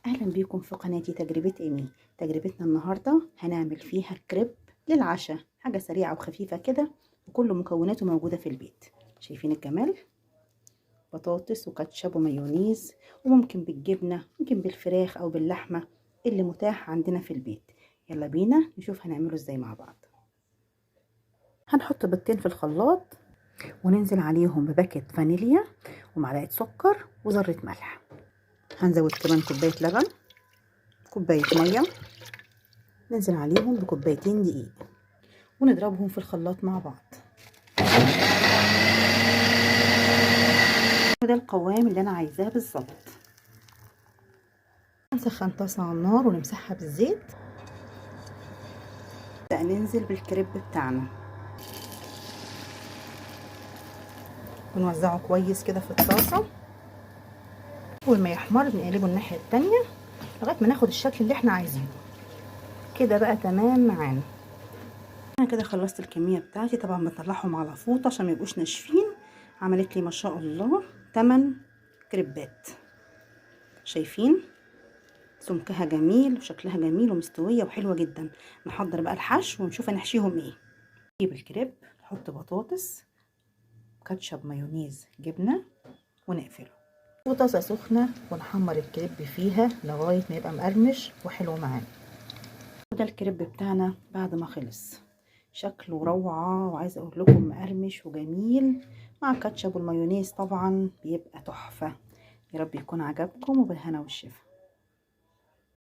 اهلا بيكم في قناتي تجربة ايمي. تجربتنا النهاردة هنعمل فيها كريب للعشاء، حاجة سريعة وخفيفة كده وكل مكوناته موجودة في البيت. شايفين الجمال؟ بطاطس وكاتشب ومايونيز، وممكن بالجبنة ممكن بالفراخ او باللحمة اللي متاح عندنا في البيت. يلا بينا نشوف هنعمله ازاي مع بعض. هنحط بيضتين في الخلاط وننزل عليهم بباكت فانيليا ومعلقة سكر وذرة ملح. هنزود كمان كوباية لبن، كوباية مية، ننزل عليهم بكوبايتين دقيق ونضربهم في الخلاط مع بعض. وده القوام اللي انا عايزاه بالظبط. نسخن طاسة على النار ونمسحها بالزيت. نبدأ ننزل بالكريب بتاعنا ونوزعه كويس كده في الطاسة. اول ما يحمر بنقلبه الناحية التانية لغاية ما ناخد الشكل اللي احنا عايزينه. كده بقى تمام معانا. انا كده خلصت الكمية بتاعتي، طبعا بطلعهم على فوطة عشان ما يبقوش ناشفين. عملت لي ما شاء الله 8 كريبات. شايفين سمكها جميل وشكلها جميل ومستوية وحلوة جدا. نحضر بقى الحشو ونشوف هنحشيهم ايه. نجيب الكريب، نحط بطاطس، كاتشب، مايونيز، جبنة ونقفله. وطاسة سخنة ونحمر الكريب فيها لغاية ما يبقى مقرمش وحلو معانا. وده الكريب بتاعنا بعد ما خلص، شكله روعة وعايزة اقول لكم مقرمش وجميل مع الكاتشب والمايونيز، طبعا بيبقى تحفة. يا رب يكون عجبكم وبالهنا والشفا.